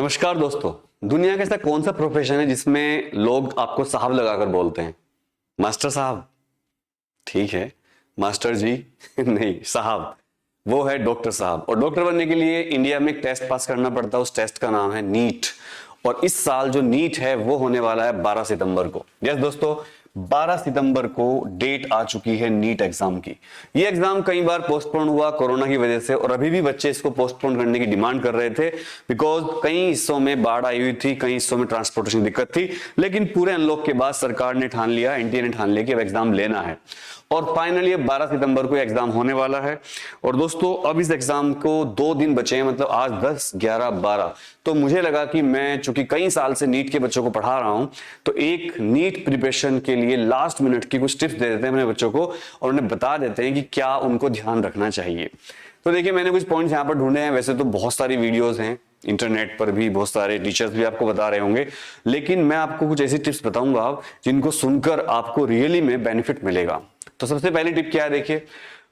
नमस्कार दोस्तों। दुनिया का ऐसा कौन सा प्रोफेशन है जिसमें लोग आपको साहब लगाकर बोलते हैं? मास्टर साहब, ठीक है। मास्टर जी नहीं, साहब। वो है डॉक्टर साहब। और डॉक्टर बनने के लिए इंडिया में एक टेस्ट पास करना पड़ता है। उस टेस्ट का नाम है नीट। और इस साल जो नीट है वो होने वाला है 12 सितंबर को। यस दोस्तों, 12 सितंबर को डेट आ चुकी है नीट एग्जाम की। ये एग्जाम कई बार पोस्टपोन हुआ कोरोना की वजह से, और अभी भी बच्चे इसको पोस्टपोन करने की डिमांड कर रहे थे बिकॉज कई हिस्सों में बाढ़ आई हुई थी, कई हिस्सों में ट्रांसपोर्टेशन दिक्कत थी। लेकिन पूरे अनलॉक के बाद सरकार ने ठान लिया, एनटीए ने ठान लिया कि अब एग्जाम लेना है। और फाइनली 12 सितंबर को एग्जाम होने वाला है। और दोस्तों अब इस एग्जाम को 2 दिन बचे हैं, मतलब आज 10, 11, 12। तो मुझे लगा कि मैं चूंकि कई साल से नीट के बच्चों को पढ़ा रहा हूं, तो एक नीट प्रिपरेशन के लिए लास्ट मिनट की कुछ टिप्स दे देते हैं अपने बच्चों को और उन्हें बता देते हैं कि क्या उनको ध्यान रखना चाहिए। तो देखिए, मैंने कुछ पॉइंट्स यहाँ पर ढूंढे हैं। वैसे तो बहुत सारी वीडियोस हैं इंटरनेट पर भी, बहुत सारे टीचर्स भी आपको बता रहे होंगे, लेकिन मैं आपको कुछ ऐसी टिप्स बताऊंगा जिनको सुनकर आपको रियली में बेनिफिट मिलेगा। तो सबसे पहली टिप क्या है, देखिए,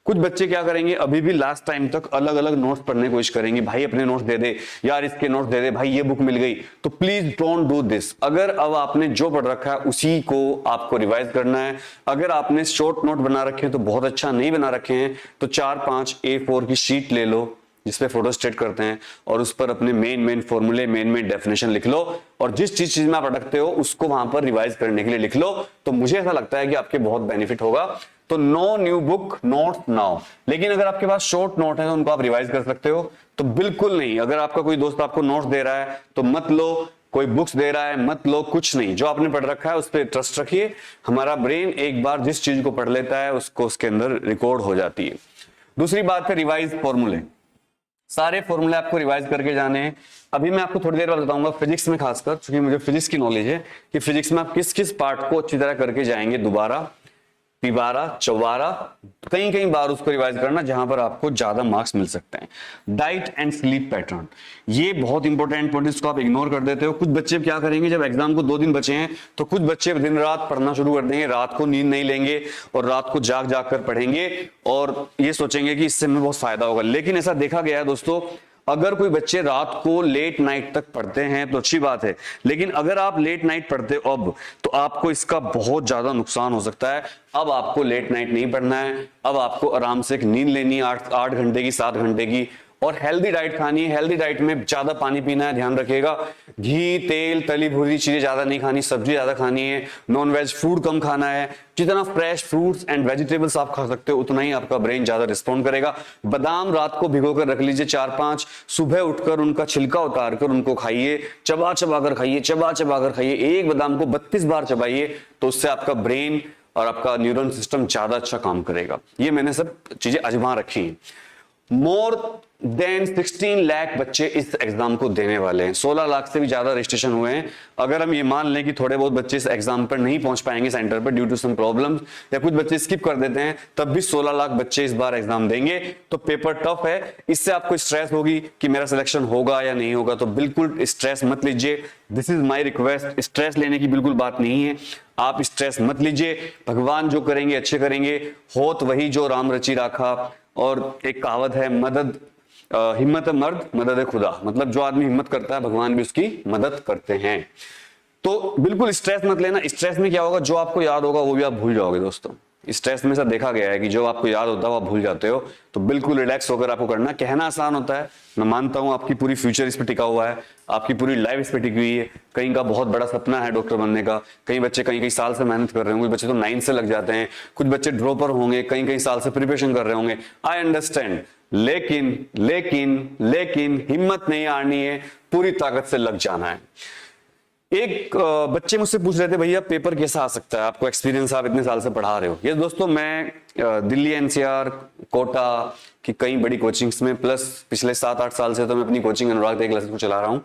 कुछ बच्चे क्या करेंगे, अभी भी लास्ट टाइम तक अलग अलग नोट्स पढ़ने की कोशिश करेंगे। भाई अपने नोट्स दे दे, यार इसके नोट्स दे दे, भाई ये बुक मिल गई। तो प्लीज डोंट डू दिस। अगर अब आपने जो पढ़ रखा है उसी को आपको रिवाइज करना है। अगर आपने शॉर्ट नोट बना रखे हैं तो बहुत अच्छा, नहीं बना रखे हैं तो 4-5 A4 की शीट ले लो जिसपे फोटो स्टेट करते हैं, और उस पर अपने मेन फॉर्मूले, मेन डेफिनेशन लिख लो, और जिस चीज में आप अटकते हो उसको वहां पर रिवाइज करने के लिए लिख लो। तो मुझे ऐसा लगता है कि आपके बहुत बेनिफिट होगा। तो no new book note now. लेकिन अगर आपके पास शॉर्ट नोट है तो उनको आप रिवाइज कर सकते हो, तो बिल्कुल नहीं। अगर आपका कोई दोस्त आपको नोट्स दे रहा है तो मत लो, कोई बुक्स दे रहा है मत लो, कुछ नहीं। जो आपने पढ़ रखा है उस पर ट्रस्ट रखिए। हमारा ब्रेन एक बार जिस चीज को पढ़ लेता है उसको उसके अंदर रिकॉर्ड हो जाती है। दूसरी बात है रिवाइज फॉर्मूले। सारे फॉर्मूले आपको रिवाइज करके जाने हैं। अभी मैं आपको थोड़ी देर बाद बताऊंगा फिजिक्स में, खासकर क्योंकि मुझे फिजिक्स की नॉलेज है, कि फिजिक्स में आप किस किस पार्ट को अच्छी तरह करके जाएंगे। दोबारा, तिबारा, चौबारा, कई बार उसको रिवाइज करना जहां पर आपको ज्यादा मार्क्स मिल सकते हैं। डाइट एंड स्लीप पैटर्न, ये बहुत इंपॉर्टेंट पॉइंट, इसको आप इग्नोर कर देते हो। कुछ बच्चे क्या करेंगे, जब एग्जाम को 2 दिन बचे हैं तो कुछ बच्चे दिन रात पढ़ना शुरू कर देंगे, रात को नींद नहीं लेंगे और रात को जाग जाग कर पढ़ेंगे और ये सोचेंगे कि इससे हमें बहुत फायदा होगा। लेकिन ऐसा देखा गया है दोस्तों, अगर कोई बच्चे रात को लेट नाइट तक पढ़ते हैं तो अच्छी बात है, लेकिन अगर आप लेट नाइट पढ़ते हो अब, तो आपको इसका बहुत ज्यादा नुकसान हो सकता है। अब आपको लेट नाइट नहीं पढ़ना है, अब आपको आराम से एक नींद लेनी है 8 घंटे की, 7 घंटे की, और हेल्दी डाइट खानी है। हेल्दी डाइट में ज्यादा पानी पीना है, ध्यान रखिएगा। घी, तेल, तली भुनी चीजें ज्यादा नहीं खानी, सब्जी ज्यादा खानी है, नॉन वेज फूड कम खाना है। जितना फ्रेश फ्रूट्स एंड वेजिटेबल्स आप खा सकते हो उतना ही आपका ब्रेन ज्यादा रिस्पॉन्ड करेगा। बादाम रात को भिगोकर रख लीजिए 4-5, सुबह उठकर उनका छिलका उतार कर उनको खाइए, चबा चबा कर खाइए, चबा चबा कर खाइए। एक बादाम को 32 बार चबाइए, तो उससे आपका ब्रेन और आपका न्यूरल सिस्टम ज्यादा अच्छा काम करेगा। ये मैंने सब चीजें आजमा रखी हैं। मोर देन 16 लाख बच्चे इस एग्जाम को देने वाले हैं। 16 लाख से भी ज्यादा रजिस्ट्रेशन हुए हैं। अगर हम ये मान लें कि थोड़े बहुत बच्चे इस एग्जाम पर नहीं पहुंच पाएंगे सेंटर पर ड्यू टू सम प्रॉब्लम्स, या कुछ बच्चे स्किप कर देते हैं, तब भी 16 लाख बच्चे इस बार एग्जाम देंगे। तो पेपर टफ है, इससे आपको स्ट्रेस होगी कि मेरा सिलेक्शन होगा या नहीं होगा, तो बिल्कुल स्ट्रेस मत लीजिए। This is my request. Stress लेने की बिल्कुल बात नहीं है, आप स्ट्रेस मत लीजिए। भगवान जो करेंगे अच्छे करेंगे, होत वही जो राम रची राखा। और एक कहावत है, मदद हिम्मत मर्द मदद है खुदा, मतलब जो आदमी हिम्मत करता है भगवान भी उसकी मदद करते हैं। तो बिल्कुल स्ट्रेस मत लेना। स्ट्रेस में क्या होगा, जो आपको याद होगा वो भी आप भूल जाओगे दोस्तों। स्ट्रेस में ऐसा देखा गया है कि जो आपको याद होता है वो आप भूल जाते हो। तो बिल्कुल रिलैक्स होकर आपको करना। कहना आसान होता है, मैं मानता हूं आपकी पूरी फ्यूचर इस पर टिका हुआ है, आपकी पूरी लाइफ इस पर टिकी हुई है। कहीं का बहुत बड़ा सपना है डॉक्टर बनने का, कई बच्चे कई साल से मेहनत कर रहे होंगे, कुछ बच्चे तो 9 से लग जाते हैं, कुछ बच्चे ड्रॉपर होंगे, कई साल से प्रिपरेशन कर रहे होंगे। आई अंडरस्टैंड, लेकिन लेकिन लेकिन हिम्मत नहीं हारनी है, पूरी ताकत से लग जाना है। एक बच्चे मुझसे पूछ रहे थे, भैया पेपर कैसा आ सकता है, आपको एक्सपीरियंस, आप इतने साल से पढ़ा रहे हो। ये दोस्तों, मैं दिल्ली एनसीआर, कोटा की कई बड़ी कोचिंग्स में, प्लस पिछले 7-8 साल से तो मैं अपनी कोचिंग अनुराग टेक क्लासेस को चला रहा हूं।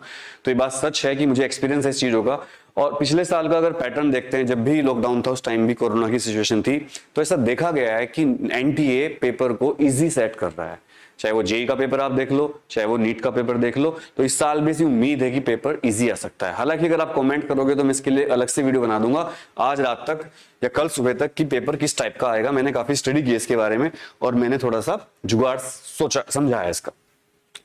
तो ये बात सच है कि मुझे एक्सपीरियंस है इस चीजों का। और पिछले साल का अगर पैटर्न देखते हैं, जब भी लॉकडाउन था उस टाइम भी कोरोना की सिचुएशन थी, तो ऐसा देखा गया है कि एनटीए पेपर को इजी सेट कर रहा है। चाहे वो जेई का पेपर आप देख लो, चाहे वो नीट का पेपर देख लो, तो इस साल भी ऐसी उम्मीद है कि पेपर इजी आ सकता है। हालांकि अगर आप कमेंट करोगे तो मैं इसके लिए अलग से वीडियो बना दूंगा आज रात तक या कल सुबह तक कि पेपर किस टाइप का आएगा। मैंने काफी स्टडी की इसके बारे में और मैंने थोड़ा सा जुगाड़ सोचा समझा है इसका।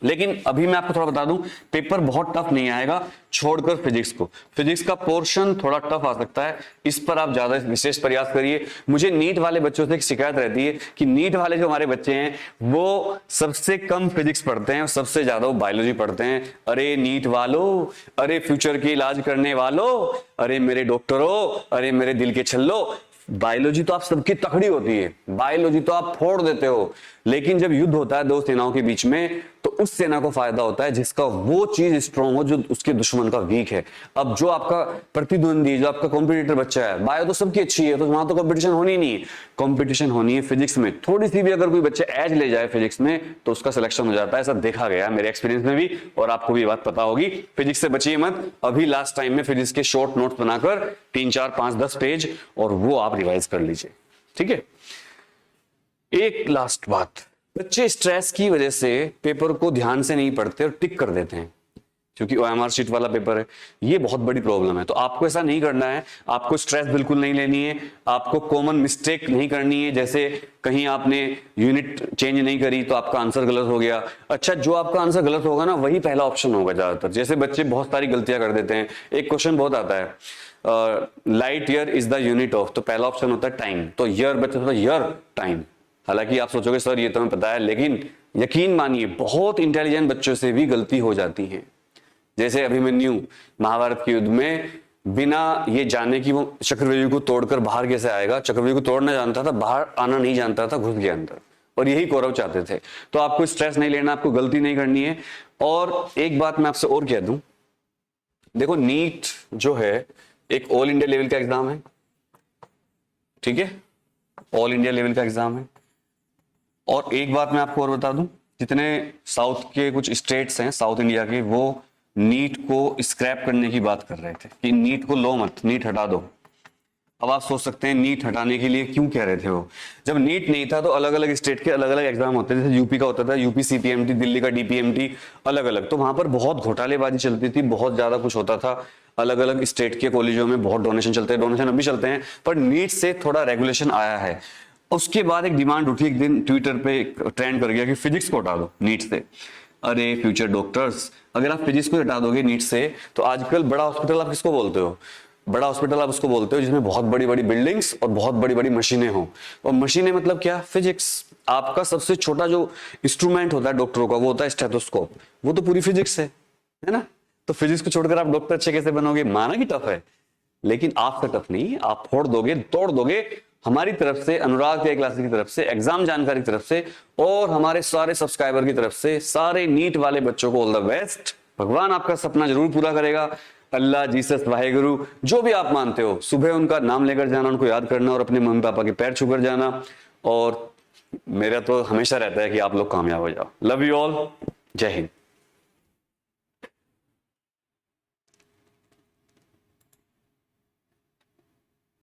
लेकिन अभी मैं आपको थोड़ा बता दूं, पेपर बहुत टफ नहीं आएगा छोड़कर फिजिक्स को। फिजिक्स का पोर्शन थोड़ा टफ आ सकता है, इस पर आप ज्यादा विशेष प्रयास करिए। मुझे नीट वाले बच्चों से एक शिकायत रहती है कि नीट वाले जो हमारे बच्चे हैं वो सबसे कम फिजिक्स पढ़ते हैं और सबसे ज्यादा वो बायोलॉजी पढ़ते हैं। अरे नीट वालों, अरे फ्यूचर के इलाज करने वालों, अरे मेरे डॉक्टरों, अरे मेरे दिल के छल्लो, बायोलॉजी तो आप सबकी तकड़ी होती है, बायोलॉजी तो आप फोड़ देते हो, लेकिन जब युद्ध होता है दो सेनाओं के बीच में तो उस सेना को फायदा होता है जिसका वो चीज स्ट्रांग हो जो उसके दुश्मन का वीक है। अब जो आपका प्रतिद्वंदी, जो आपका कॉम्पिटिटर बच्चा है, बायो तो सबकी अच्छी है, तो वहां तो कंपटीशन होनी नहीं है। कंपटीशन होनी है फिजिक्स में। थोड़ी सी भी अगर कोई बच्चा एज ले जाए फिजिक्स में तो उसका सिलेक्शन हो जाता है, ऐसा देखा गया है मेरे एक्सपीरियंस में भी, और आपको भी बात पता होगी। फिजिक्स से बचिए मत। अभी लास्ट टाइम में फिजिक्स के शॉर्ट नोट्स बनाकर 3, 4, 5, 10 पेज और वो आप रिवाइज कर लीजिए, ठीक है। एक लास्ट बात, बच्चे स्ट्रेस की वजह से पेपर को ध्यान से नहीं पढ़ते और टिक कर देते हैं, क्योंकि ओएमआर शीट वाला पेपर है। ये बहुत बड़ी प्रॉब्लम है। तो आपको ऐसा नहीं करना है, आपको स्ट्रेस बिल्कुल नहीं लेनी है, आपको कॉमन मिस्टेक नहीं करनी है। जैसे कहीं आपने यूनिट चेंज नहीं करी तो आपका आंसर गलत हो गया। अच्छा, जो आपका आंसर गलत होगा ना वही पहला ऑप्शन होगा ज्यादातर। जैसे बच्चे बहुत सारी गलतियां कर देते हैं। एक क्वेश्चन बहुत आता है, light year is the unit of, तो पहला ऑप्शन होता है टाइम, तो ईयर बच्चा होता है ईयर टाइम। हालांकि आप सोचोगे सर ये तो हमें पता है, लेकिन यकीन मानिए बहुत इंटेलिजेंट बच्चों से भी गलती हो जाती है। जैसे अभिमन्यु महाभारत के युद्ध में बिना ये जाने कि वो चक्रव्यूह को तोड़कर बाहर कैसे आएगा, चक्रव्यूह को तोड़ना जानता था, बाहर आना नहीं जानता था, घुस गया अंदर। और यही कौरव चाहते थे। तो आपको स्ट्रेस नहीं लेना, आपको गलती नहीं करनी है। और एक बात मैं आपसे और कह दूं, देखो नीट जो है एक ऑल इंडिया लेवल का एग्जाम है, ठीक है, ऑल इंडिया लेवल का एग्जाम है। और एक बात मैं आपको और बता दूं, जितने साउथ के कुछ स्टेट्स हैं साउथ इंडिया के, वो नीट को स्क्रैप करने की बात कर रहे थे कि नीट को लो मत, नीट हटा दो। अब आप सोच सकते हैं नीट हटाने के लिए क्यों कह रहे थे वो। जब नीट नहीं था तो अलग अलग स्टेट के अलग अलग एग्जाम होते थे। जैसे यूपी का होता था यूपी सीपीएमटी, दिल्ली का डीपीएमटी, अलग अलग। तो वहां पर बहुत घोटालेबाजी चलती थी, बहुत ज्यादा कुछ होता था। अलग अलग स्टेट के कॉलेजों में बहुत डोनेशन चलते हैं, डोनेशन अभी चलते हैं, पर नीट से थोड़ा रेगुलेशन आया है। उसके बाद एक डिमांड उठी, एक दिन ट्विटर पे ट्रेंड कर गया कि फिजिक्स को हटा दो नीट से। अरे फ्यूचर डॉक्टर्स, अगर आप फिजिक्स को हटा दोगे नीट से तो आजकल बड़ा हॉस्पिटल आप किसको बोलते हो? बड़ा हॉस्पिटल आप उसको बोलते हो जिसमें बहुत बड़ी बड़ी बिल्डिंग्स और बहुत बड़ी बड़ी मशीनें हो। और मशीनें मतलब क्या? फिजिक्स। आपका सबसे छोटा जो इंस्ट्रूमेंट होता है डॉक्टरों का वो होता है स्टेथोस्कोप, वो तो पूरी फिजिक्स है ना। तो फिजिक्स को छोड़कर आप डॉक्टर अच्छे कैसे बनोगे? माना कि टफ है, लेकिन आपका टफ नहीं, आप फोड़ दोगे, तोड़ दोगे। हमारी तरफ से, अनुराग के क्लासेस की तरफ से, एग्जाम जानकारी की तरफ से और हमारे सारे सब्सक्राइबर की तरफ से सारे नीट वाले बच्चों को ऑल द बेस्ट। भगवान आपका सपना जरूर पूरा करेगा। अल्लाह, जीसस, वाहेगुरु, जो भी आप मानते हो, सुबह उनका नाम लेकर जाना, उनको याद करना और अपने मम्मी पापा के पैर छूकर जाना। और मेरा तो हमेशा रहता है कि आप लोग कामयाब हो जाओ। लव यू ऑल, जय हिंद।